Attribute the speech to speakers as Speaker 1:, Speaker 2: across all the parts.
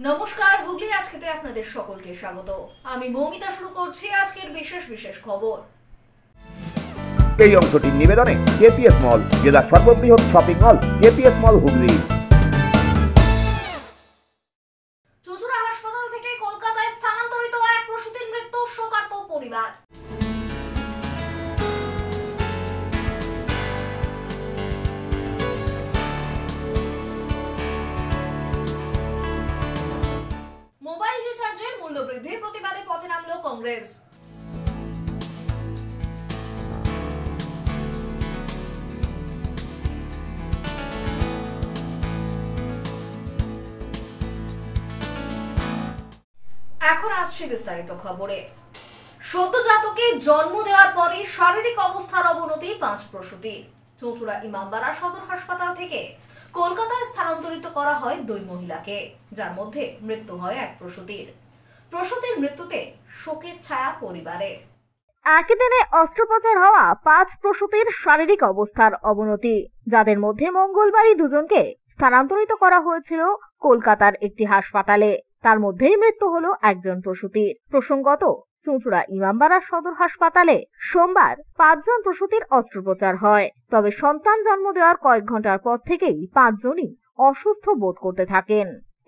Speaker 1: নমস্কার, হুগলি আজকেতে আপনাদের সকলকে স্বাগত। আমি মৌমিতা শুরু করছি আজকের বিশেষ খবর।
Speaker 2: এই অংশটির নিবেদনে কেপিএস মল, জেলার সর্ববৃহৎ শপিং মল কেপিএস মল হুগলি।
Speaker 1: চুঁচুড়া হাসপাতাল থেকে কলকাতায় স্থানান্তরিত এক প্রসূতির মৃত্যু, শোকার্ত পরিবার। মোবাইল রিচার্জের মূল্য বৃদ্ধির প্রতিবাদে পথে নামল কংগ্রেস। এখন আসছে বিস্তারিত খবরে। সদ্যজাতকে জন্ম দেওয়ার পরই শারীরিক অবস্থার অবনতি 5 প্রসূতি। চুঁচুড়া ইমামবাড়া সদর হাসপাতাল থেকে কলকাতায় স্থানান্তরিত করা হয় 2 মহিলাকে, যার মধ্যে মৃত্যু হয় এক প্রসূতির। প্রসূতির মৃত্যুতে শোকের ছায়া পরিবারে।
Speaker 3: একই দিনে অস্ত্রোপচার হওয়া 5 প্রসূতির শারীরিক অবস্থার অবনতি, যাদের মধ্যে মঙ্গলবারই 2জনকে স্থানান্তরিত করা হয়েছিল কলকাতার একটি হাসপাতালে। তার মধ্যেই মৃত্যু হলো একজন প্রসূতির। প্রসঙ্গত, চুঁচুড়া ইমামবাড়া সদর হাসপাতালে সোমবার 5 জন প্রসূতির অস্ত্রোপচার হয়। তবে সন্তান জন্ম দেওয়ার কয়েক ঘন্টার পর থেকেই 5 জনই অসুস্থ বোধ করতে থাকেন।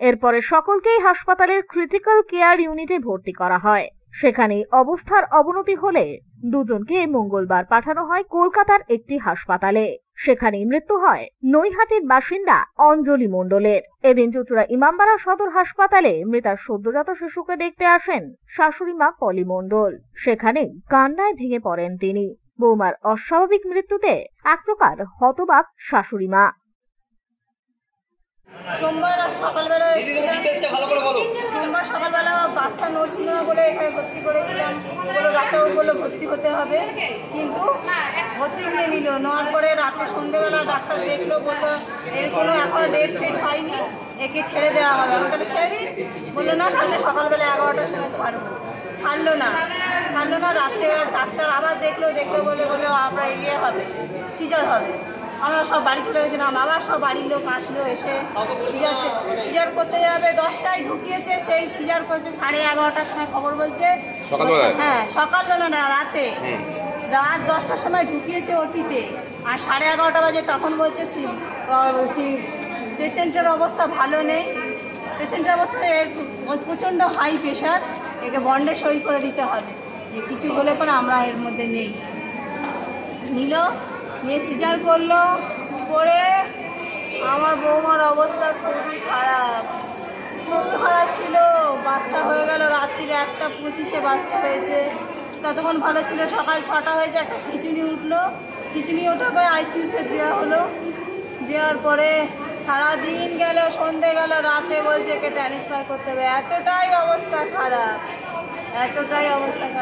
Speaker 3: এরপরে সকলকেই হাসপাতালের ক্রিটিক্যাল কেয়ার ইউনিটে ভর্তি করা হয়। সেখানেই অবস্থার অবনতি হলে 2জনকে মঙ্গলবার পাঠানো হয় কলকাতার একটি হাসপাতালে। সেখানেই মৃত্যু হয় নৈহাটির বাসিন্দা অঞ্জলি মণ্ডলের। এদিন চুঁচুড়া ইমামবাড়া সদর হাসপাতালে মৃতার সদ্যজাত শিশুকে দেখতে আসেন শাশুড়ি মা পলি মণ্ডল। সেখানেই কান্নায় ভেঙে পড়েন তিনি। বৌমার অস্বাভাবিক মৃত্যুতে এক প্রকার হতবাক শাশুড়ি মা।
Speaker 4: সোমবার সকালবেলা বাচ্চা নড়ছিল না বলে এখানে ভর্তি করেছিলাম। বললো ডাক্তার বললো ভর্তি হতে হবে, কিন্তু ভর্তি নিয়ে নিল। নেওয়ার পরে রাতে সন্ধ্যেবেলা ডাক্তার দেখলো, বললো এর কোনো এখনো ডেট ফেট হয়নি, একে ছেড়ে দেওয়া হবে। আমি তাহলে ছেড়ে দিই, বললো না তাহলে সকালবেলা 11টার সময় ছাড়বো। ছাড়লো না। রাত্রে ডাক্তার আবার দেখলো বললো আপনার ইয়ে হবে, সিজার হবে। আমরা সব বাড়ি চলে গেছিলাম। আবার সব বাড়ির লোক আসলো, এসে সিজার করতে যাবে 10টায় ঢুকিয়েছে। সেই সিজার করতে 11:30টার সময় খবর বলছে, হ্যাঁ সকালবেলা না, রাত 10টার সময় ঢুকিয়েছে ওটিতে। আর 11:30 বাজে তখন বলছে পেশেন্টের অবস্থা ভালো নেই, পেশেন্টের অবস্থা প্রচণ্ড হাই প্রেশার, একে বন্ডে সই করে দিতে হবে। কিছু হলে পরে আমরা এর মধ্যে নেই। নিয়ে সিজার করলো, করে আমার বৌমার অবস্থা খুবই খারাপ ছিল। বাচ্চা হয়ে গেল রাত্রির 1:25 বাচ্চা হয়েছে। ততক্ষণ ভালো ছিল। সকাল 6টা হয়েছে, একটা খিচুড়ি উঠলো। খিচুড়ি ওঠার পরে আইসিইউতে দেওয়া হলো। দেওয়ার পরে সারাদিন গেল, সন্ধে গেল, রাতে বলছে কে ট্রান্সফার করতে হবে। এতটাই অবস্থা খারাপ।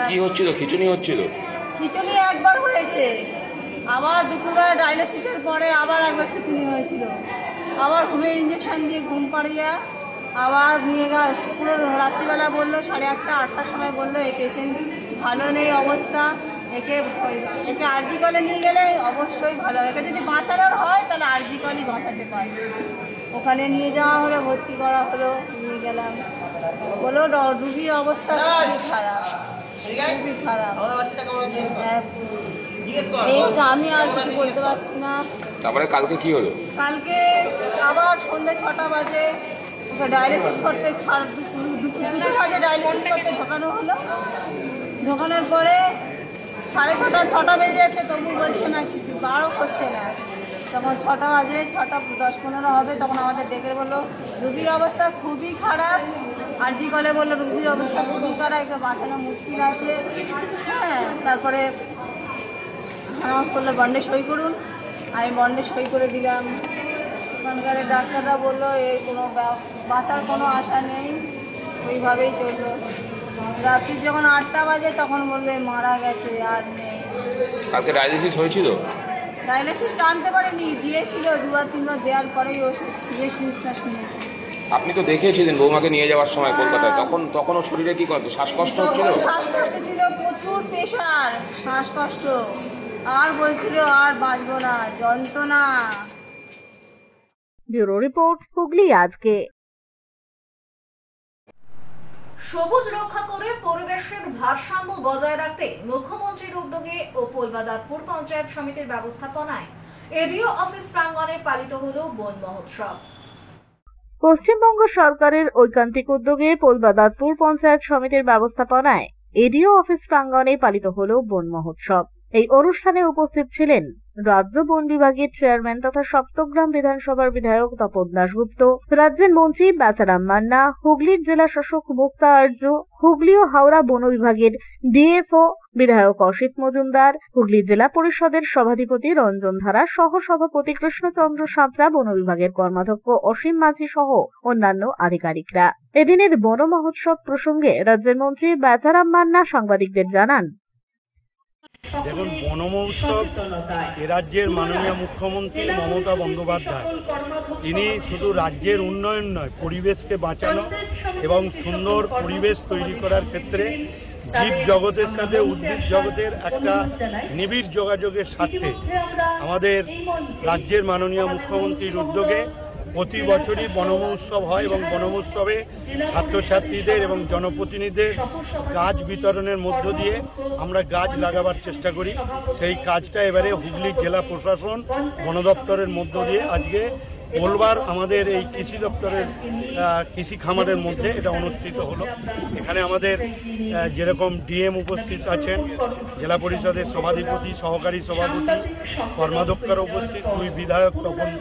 Speaker 2: কি হচ্ছিল? খিচুড়ি হচ্ছিল?
Speaker 4: খিচুড়ি একবার হয়েছে, আবার দুপুরবেলা ডায়ালিসিসের পরে আবার একবার খিচুড়ি হয়েছিল। আবার ঘুমের ইঞ্জেকশন দিয়ে ঘুম পাড়িয়ে আবার নিয়ে গেল। পুরো রাত্রিবেলা বললো 8:30-8টার সময় বললো এই পেশেন্ট ভালো নেই অবস্থা, একে আরজি কলে নিয়ে গেলে অবশ্যই ভালো। একে যদি বাঁচানোর হয় তাহলে আরজি কলই বাঁচাতে পারে। ওখানে নিয়ে যাওয়া হলো, ভর্তি করা হলো, নিয়ে গেলাম। বললো রুগীর অবস্থা খুবই খারাপ। আমি আর কিছু বলতে পারছি না।
Speaker 2: তারপরে কালকে কি হলো?
Speaker 4: কালকে আবার সন্ধ্যে 6টা বাজে ডায়ালিসিস করতে, দুটো বাজে ডায়ালিসিস করতে ঢোকানো হলো। ঢোকানোর পরে 6:30 বেজে যাচ্ছে, তবু বলছে না কিছু, বারও করছে না। তখন 6টা বাজে, 6:10-15 হবে, তখন আমাদের ডেকে বললো রুগীর অবস্থা খুবই খারাপ। আরজি কলে বললো রুগীর অবস্থা খুবই খারাপ, একে বাঁচানো মুশকিল আছে। হ্যাঁ, তারপরে আমার করলো বন্ডে সই করুন। আমি বন্ডে সই করে দিলাম। ওখানকার ডাক্তাররা বললো এই কোনো বাঁচার কোনো আশা নেই, ওইভাবেই চললো। রাত্রি যখন 8টা বাজে তখন বলবে মারা গেছে, আর নেই।
Speaker 2: কালকে ডায়ালিসিস হয়েছিল?
Speaker 4: ডায়ালিসিসটা আনতে পারেনি, দিয়েছিল 2-3বার দেওয়ার পরেই ও সিরিয়াস নিউজটা শুনেছি।
Speaker 2: আপনি তো দেখেছিলেন বৌমাকে নিয়ে যাওয়ার সময় কলকাতায়, তখন ওর শরীরে কি করতো? শ্বাসকষ্ট হচ্ছিল?
Speaker 4: শ্বাসকষ্ট ছিল, প্রচুর প্রেশার, শ্বাসকষ্ট। আর বলছিল আর বাঁচবো না, যন্ত্রণা।
Speaker 3: ব্যুরো রিপোর্ট, হুগলি আজকে।
Speaker 1: সবুজ রক্ষা করে পরিবেশের ভারসাম্য বজায় রাখতে মুখ্যমন্ত্রীর উদ্যোগে ও পোলবাদাতপুর পঞ্চায়েত সমিতির ব্যবস্থাপনায় এডিও অফিস প্রাঙ্গণে পালিত হলো বন মহোৎসব।
Speaker 3: পশ্চিমবঙ্গ সরকারের ঐকান্তিক উদ্যোগে পোলবাদাতপুর পঞ্চায়েত সমিতির ব্যবস্থাপনায় এডিও অফিস প্রাঙ্গণে পালিত হলো বন মহোৎসব। এই অনুষ্ঠানে উপস্থিত ছিলেন রাজ্য বন বিভাগের চেয়ারম্যান তথা সপ্তগ্রাম বিধানসভার বিধায়ক তপন দাশগুপ্ত, রাজ্যের মন্ত্রী বেচারাম মান্না, হুগলির জেলা শাসক মুক্তা আর্য, হুগলি ও হাওড়া বন বিভাগের ডিএফও বিধায়ক অসিত মজুমদার, হুগলি জেলা পরিষদের সভাধিপতি রঞ্জন ধারা, সহ সভাপতি কৃষ্ণচন্দ্র সাঁতরা, বন বিভাগের কর্মাধ্যক্ষ অসীম মাঝি সহ অন্যান্য আধিকারিকরা। এদিনের বন মহোৎসব প্রসঙ্গে রাজ্যের মন্ত্রী বেচারাম মান্না সাংবাদিকদের জানান,
Speaker 5: দেখুন, বন মহোৎসব এ রাজ্যের মাননীয় মুখ্যমন্ত্রী মমতা বন্দ্যোপাধ্যায় তিনি শুধু রাজ্যের উন্নয়ন নয়, পরিবেশকে বাঁচানো এবং সুন্দর পরিবেশ তৈরি করার ক্ষেত্রে জীব জগতের সাথে উদ্ভিদ জগতের একটা নিবিড় যোগাযোগের স্বার্থে আমাদের রাজ্যের মাননীয় মুখ্যমন্ত্রীর উদ্যোগে প্রতি বছরই বন মহোৎসব হয় এবং বন মহোৎসবে ছাত্রছাত্রীদের এবং জনপ্রতিনিধিদের গাছ বিতরণের মধ্য দিয়ে আমরা গাছ লাগাবার চেষ্টা করি। সেই কাজটা এবারে হুগলি জেলা প্রশাসন বন দপ্তরের মধ্য দিয়ে আজকে পোলবার আমাদের এই কৃষি দপ্তরের কৃষি খামারের মধ্যে এটা অনুষ্ঠিত হলো। এখানে আমাদের যেরকম ডিএম উপস্থিত আছেন, জেলা পরিষদের সভাধিপতি, সহকারী সভাপতি, কর্মাধ্যক্ষরা উপস্থিত, দুই বিধায়ক তপন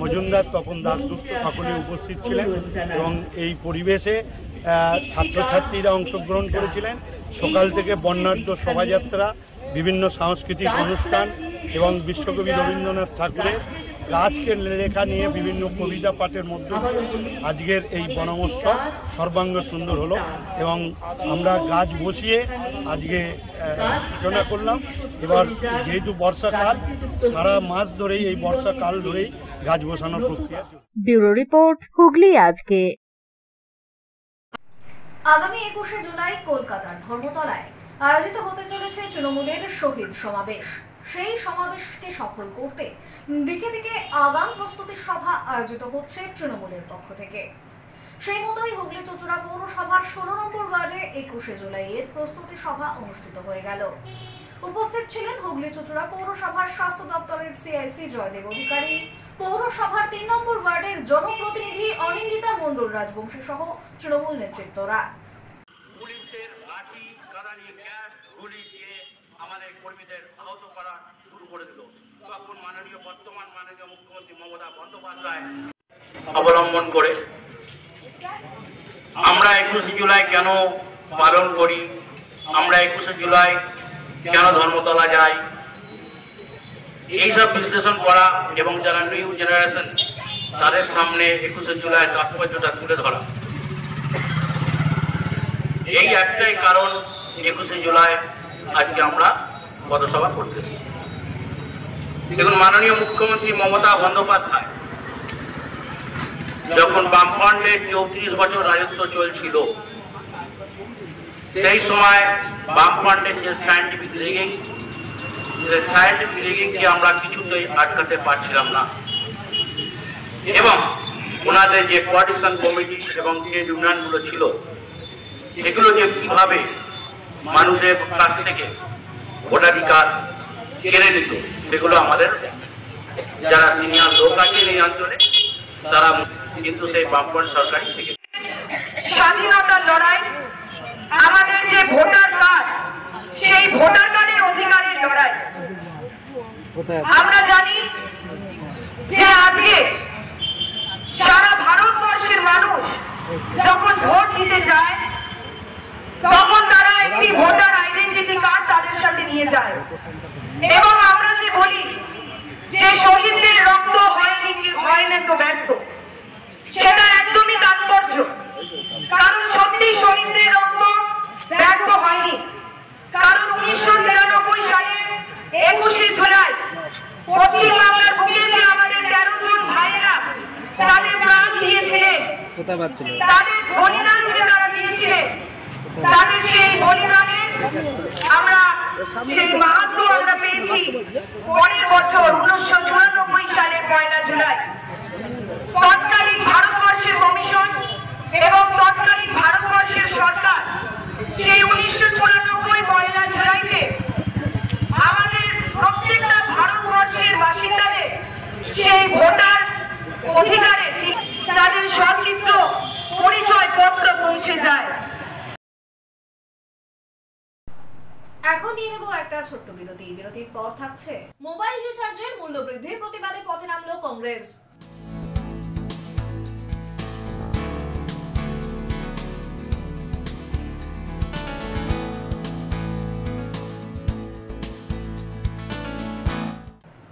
Speaker 5: মজুমদার, তপন দাশগুপ্ত সকলেই উপস্থিত ছিলেন এবং এই পরিবেশে ছাত্রছাত্রীরা অংশগ্রহণ করেছিলেন। সকাল থেকে বর্ণাঢ্য শোভাযাত্রা, বিভিন্ন সাংস্কৃতিক অনুষ্ঠান এবং বিশ্বকবি রবীন্দ্রনাথ ঠাকুরের গাছকে লেখা নিয়ে বিভিন্ন কবিতা পাঠের মধ্যে আজকের এই বন মহোৎসব সর্বাঙ্গ সুন্দর হলো এবং আমরা গাছ বসিয়ে আজকে সূচনা করলাম। এবার যেহেতু বর্ষাকাল, সারা মাস ধরেই এই বর্ষাকাল ধরেই গাছ বসানোর প্রক্রিয়া।
Speaker 3: ব্যুরো রিপোর্ট, হুগলি আজকে।
Speaker 1: আগামী 21শে জুলাই কলকাতার ধর্মতলায় আয়োজিত হতে চলেছে তৃণমূলের শহীদ সমাবেশ। সেই সমাবেশকে সফল করতে দিকে দিকে আগাম প্রস্তুতি সভা আয়োজিত হচ্ছে তৃণমূলের পক্ষ থেকে। সেই মতোই হুগলি চুঁচুড়া পৌরসভার 16 নম্বর ওয়ার্ডে 21শে জুলাইয়ের প্রস্তুতি সভা অনুষ্ঠিত হয়ে গেল। উপস্থিত ছিলেন হুগলি চুঁচুড়া পৌরসভার স্বাস্থ্য দপ্তরের সিআইসি জয়দেব অধিকারী, পৌরসভার 3 নম্বর ওয়ার্ডের জনপ্রতিনিধি অনিন্দিতা মণ্ডল রাজবংশী সহ তৃণমূল নেতৃত্বরা।
Speaker 6: পুলিশের লাঠি কাদানি গ্যাস গুলি দিয়ে আমাদের কর্মীদের আহত করা শুরু করে দিল। তখন বর্তমান মাননীয় মুখ্যমন্ত্রী মমতা বন্দ্যোপাধ্যায় অবলম্বন করে আমরা 21শে জুলাই কেন পালন করি, আমরা 21শে জুলাই কেন ধর্মতলা যাই, এইসব বিশ্লেষণ করা এবং যারা নিউ জেনারেশন তাদের সামনে 21শে জুলাই তাৎপর্যটা তুলে ধরা। এই একটাই কারণ 21শে জুলাই আজকে আমরা পথসভা করতেছি। দেখুন, মাননীয় মুখ্যমন্ত্রী মমতা বন্দ্যোপাধ্যায় যখন বামফ্রন্টের 34 বছর রাজত্ব চলছিল, সেই সময় বামফ্রন্টের যে সায়েন্টিফিক রিগিংকে আমরা কিছুতেই আটকাতে পারছিলাম না এবং ওনাদের যে কোয়ার্ডিনেশন কমিটি এবং যে ইউনিয়নগুলো ছিল সেগুলো যে কিভাবে মানুষের কাছ থেকে ভোটাধিকার কেড়ে নিত, সেগুলো আমাদের যারা সিনিয়র লোক আছে এই অঞ্চলে তারা কিন্তু সেই বামফ্রন্ট সরকারই থেকে।
Speaker 7: স্বাধীনতার লড়াই, আমাদের যে ভোটার কার্ড, সেই ভোটার কার্ডের অধিকারের লড়াই। আমরা জানি যে আজকে সারা ভারতবর্ষের মানুষ যখন ভোট দিতে যায় তখন তারা একটি ভোটার আইডেন্টিটি কার্ড তাদের সাথে নিয়ে যায় এবং আমরা যে বলি যে শহীদদের রক্ত হয়নি কি হয় না তো ব্যর্থ, সেটা একদমই তাৎপর্য। কারণ সত্যি শহীদদের রক্ত ব্যর্থ হয়নি, কারণ 1993 সালে 21শে জুলাই পশ্চিমবাংলার বুকে যে আমাদের 13 জন ভাইয়েরা তাদের প্রাণ দিয়েছিলেন, তাদের বলিদান তারা দিয়েছিলেন, তাদের সেই বলিদানে আমরা সেই মাহাত্ম্য আমরা পেয়েছি পরের বছর 1994 সালের 1 জুলাই। তৎকালীন ভারতবর্ষের কমিশন এবং তৎকালীন ভারতবর্ষের সরকার পৌঁছে যায়।
Speaker 1: এখন নিয়ে নেব একটা ছোট্ট বিরতি। বিরতির পর থাকছে মোবাইল রিচার্জের মূল্য বৃদ্ধির প্রতিবাদে পথে নামলো কংগ্রেস।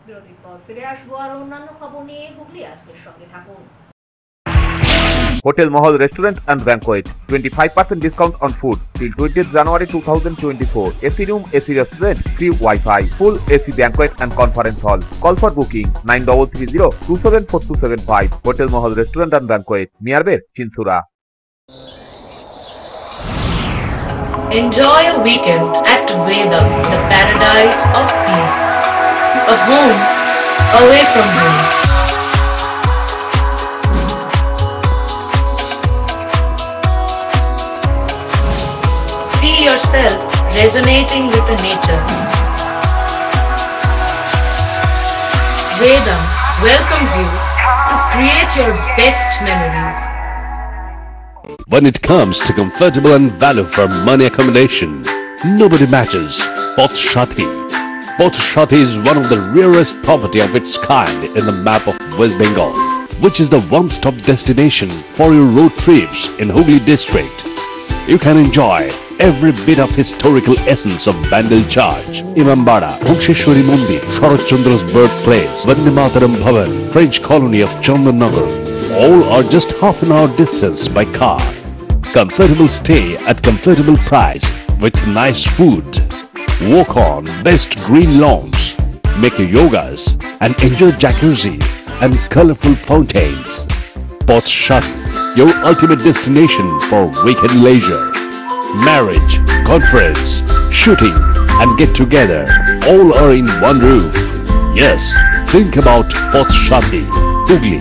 Speaker 1: বিরতির পর ফিরে আসবো আর অন্যান্য খবর নিয়ে। হুগলি আজকের সঙ্গে থাকুন।
Speaker 2: Hotel Mahal Restaurant and Banquet, 25% discount on food till 20th January 2024. AC room, AC restaurant, free Wi-Fi, full AC banquet and conference hall. Call for booking 9330-274-275. Hotel Mahal Restaurant and Banquet, Miyarber, Chinsura.
Speaker 8: Enjoy a weekend at Vedam, the paradise of peace. A home away from home. See yourself resonating with the nature. Vedam welcomes you to create your best memories.
Speaker 9: When it comes to comfortable and value for money accommodation, nobody matches Poth Shati. Poth Shati is one of the rarest property of its kind in the map of West Bengal, which is the one-stop destination for your road trips in Hooghly district. You can enjoy every bit of historical essence of Bandel Church, Imambara, Bhuksheshwari Mandir, Sharat Chandra's birthplace, Vande Mataram Bhavan, French colony of Chandannagar. All are just half an hour distance by car. Comfortable stay at comfortable price with nice food. Walk on best green lawns, make your yogas and enjoy jacuzzi and colorful fountains. Poth Shati, your ultimate destination for weekend leisure. Marriage, conference, shooting and get together all are in one roof. Yes, think about Poth Shati, Hooghly.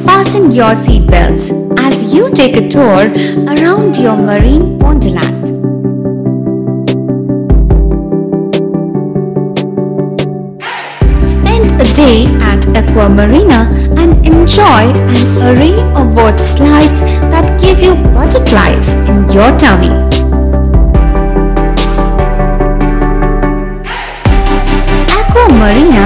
Speaker 10: Fasten your seatbelts as you take a tour around your marine wonderland. Spend a day at Aqua Marina and enjoy an array of water slides that give you butterflies in your tummy. Aqua Marina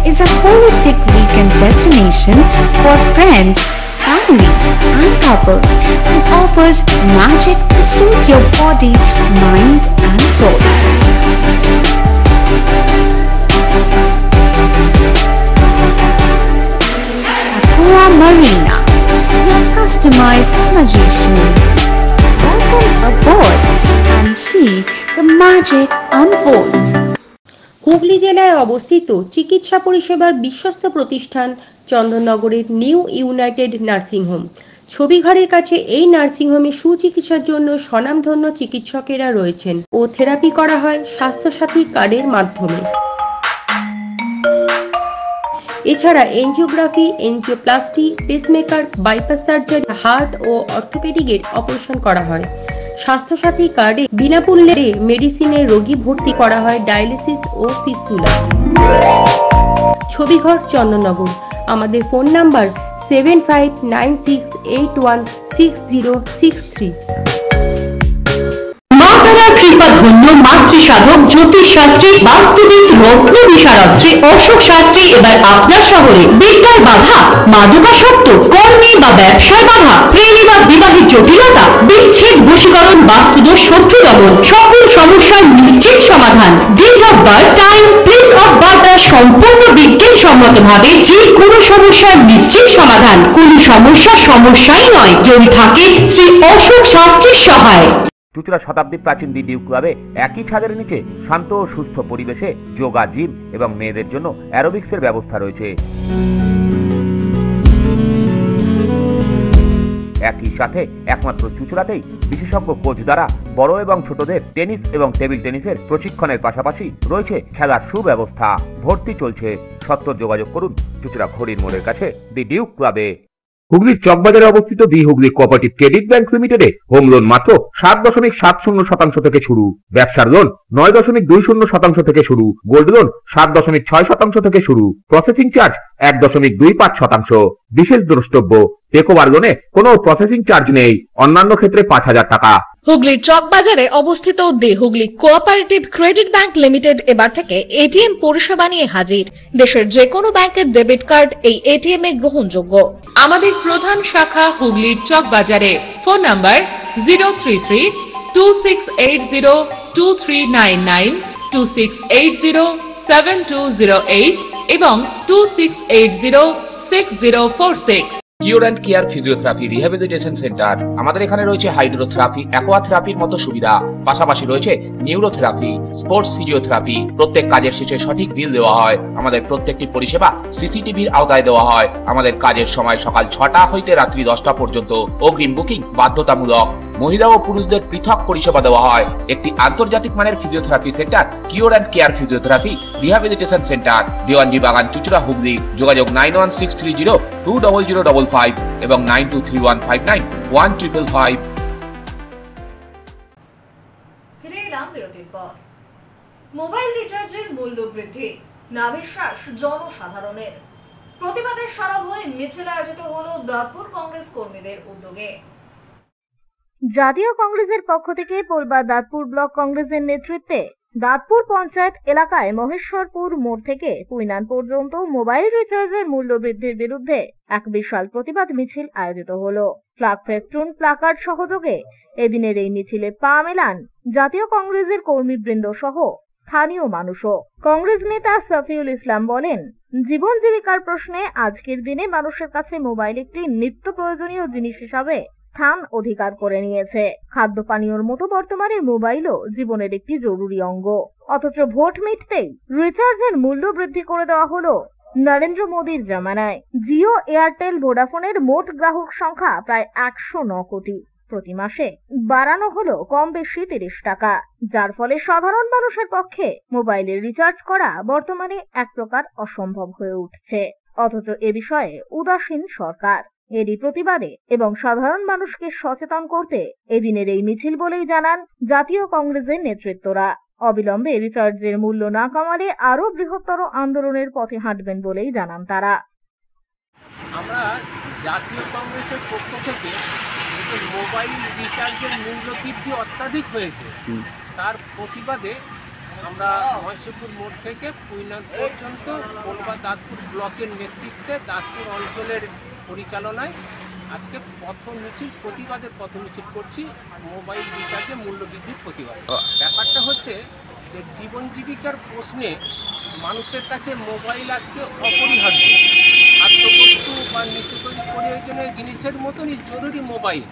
Speaker 10: is a holistic weekend destination for friends, family and couples and offers magic to soothe your body, mind and soul. Aqua Marina, your customized magician. Welcome aboard and see the magic unfold.
Speaker 11: Hooghly জেলায় অবস্থিত চিকিৎসা পরিষেবার বিশ্বস্ত প্রতিষ্ঠান চন্দননগরের new United nursing home. ছবিঘরের কাছে এই nursing হোমে সুচিকিৎসার জন্য স্বনামধন্য চিকিৎসকেরা রয়েছেন ও থেরাপি করা হয় স্বাস্থ্যসাথী কার্ডের মাধ্যমে। এছাড়া angiography, angioplasty, pacemaker, bypass surgery, heart ও অর্থোপেডিকের অপারেশন করা হয়। স্বাস্থ্যসাথী কার্ডে বিনামূল্যে মেডিসিনের রোগী ভর্তি করা হয় ডায়ালিসিস ও ফিস্টুলা। ছবিঘর চন্দননগর। আমাদের ফোন নাম্বার 7596816063।
Speaker 12: মাতারার কৃপাধন্য মাতৃসাধক জ্যোতিষশাস্ত্রী, বাস্তুবিদ, রত্ন বিশারদ শ্রী অশোক শাস্ত্রী এবার আপনার শহরে। বিদ্যায় বাধা, মাদকাসক্ত, কর্মে বা ব্যবসায় বাধা, প্রেমে বা বিবাহের জটিলতা, বিচ্ছেদ, বশীকরণ, বাস্তুদোষ, শত্রু দমন, সকল সমস্যার নিশ্চিত সমাধান। Date of birth, time, place of birth দ্বারা সম্পূর্ণ বিজ্ঞানসম্মত ভাবে যে কোনো সমস্যার নিশ্চিত সমাধান। কোন সমস্যাই নয় যদি থাকে শ্রী অশোক শাস্ত্রীর সহায়।
Speaker 2: চুঁচুড়া শতাব্দী প্রাচীন দি ডিউক ক্লাবে একই ছাদের নিচে শান্ত ও সুস্থ পরিবেশে যোগা, জিম এবং মেয়েদের জন্য অ্যারোবিক্সের ব্যবস্থা রয়েছে। একই সাথে একমাত্র চুঁচুড়াতেই বিশেষজ্ঞ কোচ দ্বারা বড় এবং ছোটদের টেনিস এবং টেবিল টেনিসের প্রশিক্ষণের পাশাপাশি রয়েছে খেলার সুব্যবস্থা। ভর্তি চলছে। সত্বর যোগাযোগ করুন চুঁচুড়া ঘড়ির মোড়ের কাছে দি ডিউক ক্লাবে। হুগলির চকবাজারে অবস্থিত the Hooghly cooperative credit bank লিমিটেডে হোম লোন মাত্র 7.70% থেকে শুরু, ব্যবসার লোন 9.20% থেকে শুরু, গোল্ড লোন 7.6% থেকে শুরু, প্রসেসিং চার্জ 1.25%। বিশেষ দ্রষ্টব্য, টেকওভার লোনে কোনো প্রসেসিং চার্জ নেই, অন্যান্য ক্ষেত্রে 5,000 টাকা।
Speaker 1: হুগলির চকবাজারে অবস্থিত the Hooghly cooperative credit bank limited এবার থেকে এটিএম পরিষেবা নিয়ে হাজির। দেশের যে কোনো ব্যাংকের ডেবিট কার্ড এই এটিএম এ গ্রহণযোগ্য।
Speaker 8: আমাদের প্রধান শাখা হুগলির চকবাজারে। ফোন নাম্বার 033-2680-2399, 2680-7208 এবং 2680-6046।
Speaker 13: Cure and care physiotherapy rehabilitation centre. আমাদের এখানে রয়েছে হাইড্রোথেরাপি, অ্যাকোয়াথেরাপির মতো সুবিধা, পাশাপাশি রয়েছে নিউরোথেরাপি, স্পোর্টস ফিজিওথেরাপি। প্রত্যেক কাজের শেষে সঠিক বিল দেওয়া হয়। আমাদের প্রত্যেকটি পরিষেবা সিসিটিভির আওতায় দেওয়া হয়। আমাদের কাজের সময় সকাল 6টা হইতে রাত্রি 10টা পর্যন্ত। অগ্রিম বুকিং বাধ্যতামূলক। মহিলা ও পুরুষদের পৃথক পরিষেবা দেওয়া হয়। একটি আন্তর্জাতিক মানের physiotherapy centre cure and care physiotherapy rehabilitation centre, Dewanji বাগান, চুচুড়া, হুগলি। যোগাযোগ 9163020055 এবং 9231591555।
Speaker 1: ফিরে এলাম বিরতির পর। মোবাইল রিচার্জের মূল্য বৃদ্ধি, নাভিশ্বাস জনসাধারণের। প্রতিবাদের সরব হয়ে মিছিল আয়োজিত হলো দাঁতপুর কংগ্রেস কর্মীদের উদ্যোগে।
Speaker 3: জাতীয় কংগ্রেসের পক্ষ থেকে পোলবা দাঁতপুর ব্লক কংগ্রেসের নেতৃত্বে দাঁতপুর পঞ্চায়েত এলাকায় মহেশ্বরপুর মোড় থেকে কুইনান পর্যন্ত মোবাইল রিচার্জের মূল্য বৃদ্ধির বিরুদ্ধে এক বিশাল প্রতিবাদ মিছিল আয়োজিত হলো। ফ্ল্যাগ ফেস্টুন, প্লাকার্ড সহযোগে এদিনের এই মিছিলে পা মেলান জাতীয় কংগ্রেসের কর্মীবৃন্দ সহ স্থানীয় মানুষও। কংগ্রেস নেতা সফিউল ইসলাম বলেন, জীবন জীবিকার প্রশ্নে আজকের দিনে মানুষের কাছে মোবাইল একটি নিত্য প্রয়োজনীয় জিনিস হিসাবে স্থান অধিকার করে নিয়েছে। খাদ্য পানীয়র মতো বর্তমানে মোবাইলও জীবনের একটি জরুরি অঙ্গ। অথচ ভোট মিটতেই রিচার্জের মূল্য বৃদ্ধি করে দেওয়া হলো নরেন্দ্র মোদীর জামানায়। জিও, এয়ারটেল, ভোডাফোনের মোট গ্রাহক সংখ্যা প্রায় 109 কোটি। প্রতি মাসে বাড়ানো হলো কম বেশি 30 টাকা, যার ফলে সাধারণ মানুষের পক্ষে মোবাইলের রিচার্জ করা বর্তমানে এক প্রকার অসম্ভব হয়ে উঠছে। অথচ এ বিষয়ে উদাসীন সরকার। এরই প্রতিবাদে এবং সাধারণ মানুষকে সচেতন করতে এদিনের এই মিছিল বলেই জানান জাতীয় কংগ্রেসের নেতৃত্বরা। অবিলম্বে রিচার্জের মূল্য না কমালে আরো বৃহত্তর আন্দোলনের পথে হাঁটবেন বলেই জানান তারা।
Speaker 14: আমরা জাতীয় কংগ্রেসের পক্ষ থেকে মোবাইল রিচার্জের মূল্য বৃদ্ধি অত্যাধিক হয়েছে, তার প্রতিবাদে আমরা মহেশ্বরপুর মোড় থেকে কুইনান পর্যন্ত পোলবা দাঁতপুর ব্লকের নেতৃত্বে দাঁতপুর অঞ্চলের পরিচালনায় আজকে প্রতিবাদের পথ মিছিল করছি মোবাইল রিচার্জে মূল্য বৃদ্ধির প্রতিবাদ। ব্যাপারটা হচ্ছে যে জীবন জীবিকার প্রশ্নে মানুষের কাছে মোবাইল আজকে অপরিহার্য। খাদ্যবস্তু বা নিত্য প্রয়োজনীয় জিনিসের মতনই জরুরি মোবাইল।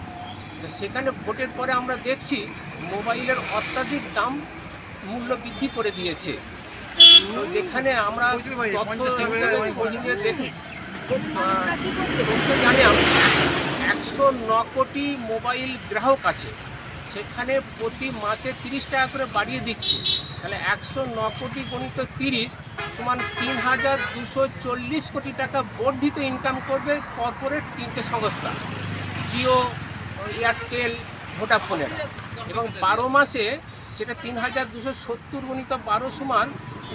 Speaker 14: সেখানে ভোটের পরে আমরা দেখছি মোবাইলের অত্যাধিক দাম মূল্য বৃদ্ধি করে দিয়েছে। যেখানে আমরা জানলাম 109 কোটি মোবাইল গ্রাহক আছে, সেখানে প্রতি মাসে 30 টাকা করে বাড়িয়ে দিচ্ছে। তাহলে 109 কোটি গণিত 30 সমান 3,240 কোটি টাকা বর্ধিত ইনকাম করবে কর্পোরেট 3টে সংস্থা, জিও, এয়ারটেল, ভোডাফোনের। এবং 12 মাসে সেটা 3,270 গণিত 12 সমান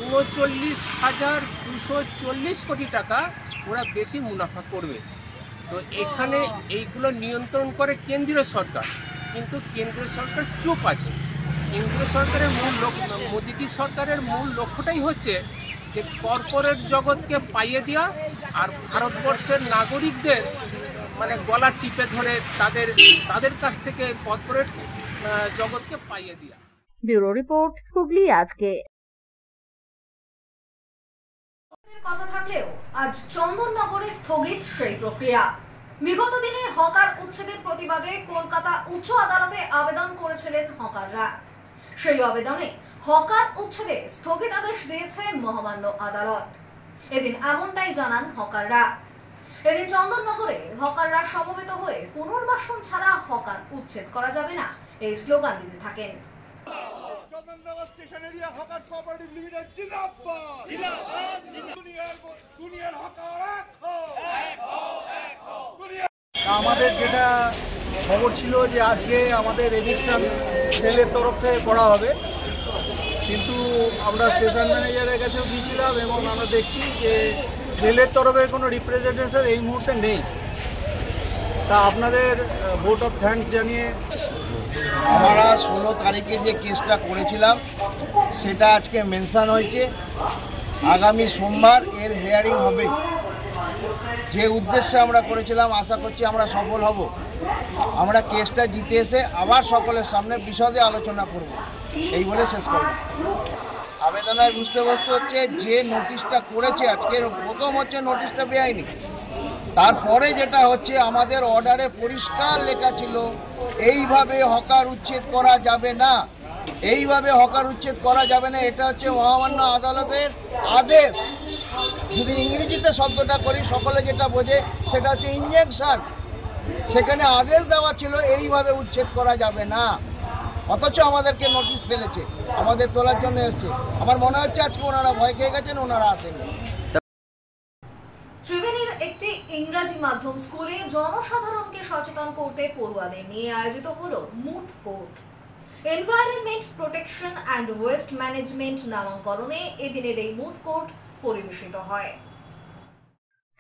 Speaker 14: 39,240 কোটি টাকা ওরা বেশি মুনাফা করবে। তো এখানে এইগুলো নিয়ন্ত্রণ করে কেন্দ্রীয় সরকার, কিন্তু কেন্দ্রীয় সরকার চুপ আছে। কেন্দ্রীয় সরকারের মোদীজি সরকারের মূল লক্ষ্যটাই হচ্ছে যে কর্পোরেট জগৎকে পাইয়ে দেওয়া আর ভারতবর্ষের নাগরিকদের মানে গলা টিপে ধরে তাদের কাছ থেকে কর্পোরেট জগৎকে পাইয়ে দেওয়া।
Speaker 3: ব্যুরো রিপোর্ট, হুগলি আজকে।
Speaker 1: কথা থাকলেও আজ চন্দননগরে স্থগিত সেই প্রক্রিয়া। বিগত দিনে হকার উচ্ছেদের প্রতিবাদে কলকাতা উচ্চ আদালতে আবেদন করেছিলেন হকাররা। সেই আবেদনে হকার উচ্ছেদে স্থগিতাদেশ দিয়েছে মহামান্য আদালত। এদিন এমনটাই জানান হকাররা। এদিন চন্দননগরে হকাররা সমবেত হয়ে পুনর্বাসন ছাড়া হকার উচ্ছেদ করা যাবে না এই স্লোগান দিতে থাকেন।
Speaker 15: Chandannagar station area hawker cooperative limited জিন্দাবাদ, জিন্দাবাদ, দুনিয়ার হকার এক হও।
Speaker 16: আমাদের যেটা খবর ছিল যে আজকে আমাদের এভিকশন সেলের তরফ থেকে করা হবে, কিন্তু আমরা স্টেশন ম্যানেজারের কাছেও গিয়েছিলাম এবং আমরা দেখছি যে রেলের তরফের কোনো রিপ্রেজেন্টেশন এই মুহূর্তে নেই। তা আপনাদের ভোট অফ থ্যাঙ্কস জানিয়ে
Speaker 17: আমরা 16 তারিখে যে কেসটা করেছিলাম সেটা আজকে মেনশন হয়েছে, আগামী সোমবার এর হিয়ারিং হবে। যে উদ্দেশ্যে আমরা করেছিলাম আশা করছি আমরা সফল হব। আমরা কেসটা জিতে এসে আবার সকলের সামনে বিশদে আলোচনা করব, এই বলে শেষ করব। আবেদনের বিষয়বস্তু হচ্ছে যে নোটিশটা করেছে আজকে, প্রথম হচ্ছে নোটিশটা বেআইনি। তারপরে যেটা হচ্ছে আমাদের অর্ডারে পরিষ্কার লেখা ছিল এইভাবে হকার উচ্ছেদ করা যাবে না, এইভাবে হকার উচ্ছেদ করা যাবে না। এটা হচ্ছে মহামান্য আদালতের আদেশ। যদি ইংরেজিতে শব্দটা করি সকলে যেটা বোঝে সেটা হচ্ছে ইনজেকশন। সেখানে আদেশ দেওয়া ছিল এইভাবে উচ্ছেদ করা যাবে না, অথচ আমাদেরকে নোটিশ ফেলেছে, আমাদের তোলার জন্য এসছে। আমার মনে হচ্ছে আজকে ওনারা ভয় খেয়ে গেছেন, ওনারা আসেননি।
Speaker 1: ত্রিবেণীর একটি ইংরাজি মাধ্যম স্কুলে জনসাধারণকে সচেতন করতে পড়ুয়াদের নিয়ে আয়োজিত হলো moot court. Environment protection and waste management নামকরণে এদিনের এই মুড কোর্ট পরিবেশিত হয়।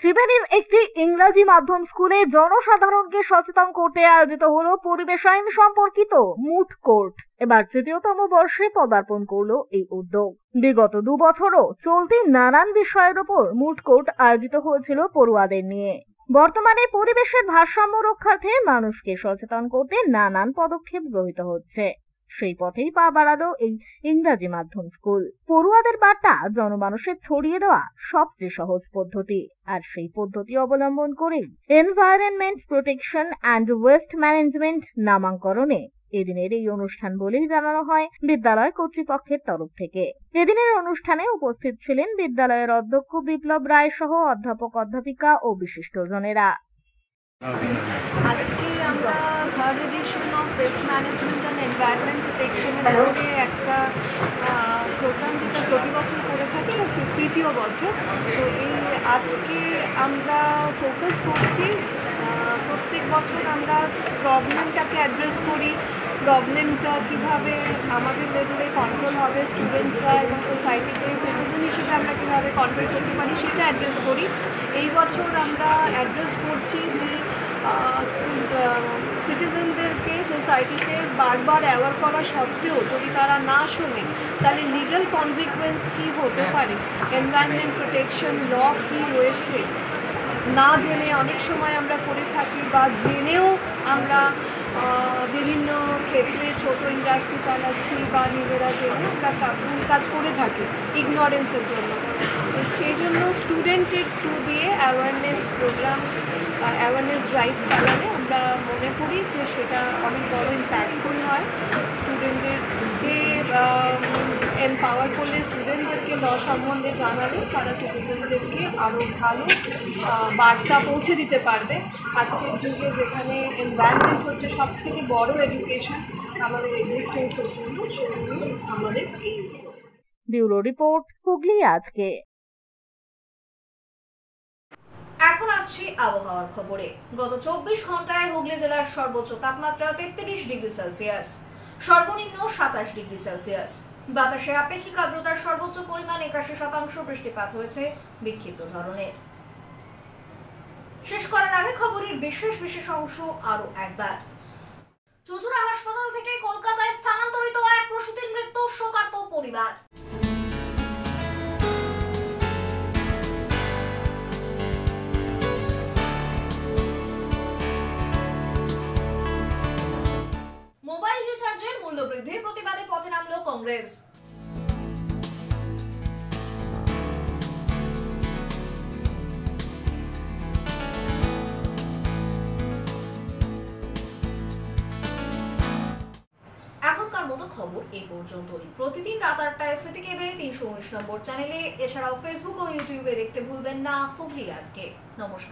Speaker 3: ত্রিবেণীর একটি ইংরাজি মাধ্যম স্কুলে জনসাধারণকে সচেতন করতে আয়োজিত হলো পরিবেশ আইন সম্পর্কিত মুড কোর্ট। এবার ৩য়তম বর্ষে পদার্পণ করলো এই উদ্যোগ। বিগত 2 বছরও চলতি নানান বিষয়ের উপর মুড কোর্ট আয়োজিত হয়েছিল পড়ুয়াদের নিয়ে। বর্তমানে পরিবেশের ভারসাম্য রক্ষার্থে মানুষকে সচেতন করতে নানান পদক্ষেপ গৃহীত হচ্ছে। সেই পথেই পা বাড়ালো এই ইংরাজি মাধ্যম স্কুল। পড়ুয়াদের বার্তা জনমানুষে ছড়িয়ে দেওয়া সবচেয়ে সহজ পদ্ধতি, আর সেই পদ্ধতি অবলম্বন করে environment protection and waste management নামকরণে এদিনের এই অনুষ্ঠান বলেই জানানো হয় বিদ্যালয় কর্তৃপক্ষের তরফ থেকে। এদিনের অনুষ্ঠানে উপস্থিত ছিলেন বিদ্যালয়ের অধ্যক্ষ বিপ্লব রায় সহ অধ্যাপক অধ্যাপিকা ও বিশিষ্টজনেরা।
Speaker 18: আজকে আমরা third edition of waste management and environment প্রোটেকশনের উপরে একটা প্রোগ্রাম যেটা প্রতি বছর করে থাকি, 3য় বছর। তো এই আজকে আমরা ফোকাস করছি, প্রত্যেক বছর আমরা প্রবলেমটাকে অ্যাড্রেস করি, প্রবলেমটা কীভাবে আমাদের লেভেলে কন্ট্রোল হবে, স্টুডেন্টরা এবং সোসাইটিতে সিটিজেন হিসেবে আমরা কীভাবে কন্ট্রোল করতে পারি সেটা অ্যাড্রেস করি। এই বছর আমরা অ্যাড্রেস করছি যে সিটিজেনদেরকে সোসাইটিতে বারবার অ্যাওয়ার করা সত্ত্বেও যদি তারা না শোনে তাহলে লিগ্যাল কনসিকুয়েন্স কী হতে পারে, এনভায়রনমেন্ট প্রোটেকশন ল কী রয়েছে না জেনে অনেক সময় আমরা করে থাকি, বা জেনেও আমরা বিভিন্ন ক্ষেত্রে ছোট ইন্ডাস্ট্রি চালাচ্ছি বা নিজেরা জেনে আমরা কাজ করে থাকি ইগনোরেন্সের জন্য। তো সেই জন্য স্টুডেন্টের থ্রু দিয়ে অ্যাওয়ারনেস প্রোগ্রাম, অ্যাওয়ারনেস ড্রাইভ চালালে আমরা মনে করি যে সেটা অনেক বড় ইম্প্যাক্টফুল হয়। স্টুডেন্টদেরকে এমপাওয়ার করলে, স্টুডেন্টদেরকে ল সম্বন্ধে জানালে তারা সিটিজেনদেরকে আরও ভালো বার্তা পৌঁছে দিতে পারবে। আজকের যুগে যেখানে এনভায়রনমেন্ট হচ্ছে সব থেকে বড় এডুকেশন আমাদের এক্সিস্টেন্সের জন্য, সেজন্য আমাদের এই
Speaker 3: ব্যুরো রিপোর্ট, হুগলি আজকে।
Speaker 1: এখন আসছি আবহাওয়ার খবরে। গত 24 ঘন্টায় হুগলি জেলার সর্বোচ্চ তাপমাত্রা 33 ডিগ্রি সেলসিয়াস, সর্বনিম্ন 27 ডিগ্রি সেলসিয়াস। বাতাসে আপেক্ষিক আর্দ্রতার সর্বোচ্চ পরিমাণ 81%, বৃষ্টিপাত হয়েছে বিক্ষিপ্ত ধরনের। শেষ করার আগে খবরের বিশেষ অংশ আরো একবার। চুঁচুড়া হাসপাতাল থেকে কলকাতায় স্থানান্তরিত এক প্রসূতির মৃত্যু, শোকার্ত পরিবার। মোবাইল রিচার্জের মূল্য বৃদ্ধির প্রতিবাদে পথে নামল কংগ্রেস। এখনকার মতো খবর এই পর্যন্তই। প্রতিদিন রাত 8টায় সিটি কেবেলে 319 নম্বর চ্যানেলে, এছাড়াও ফেসবুক ও ইউটিউবে দেখতে ভুলবেন না হুগলি আজকে। নমস্কার।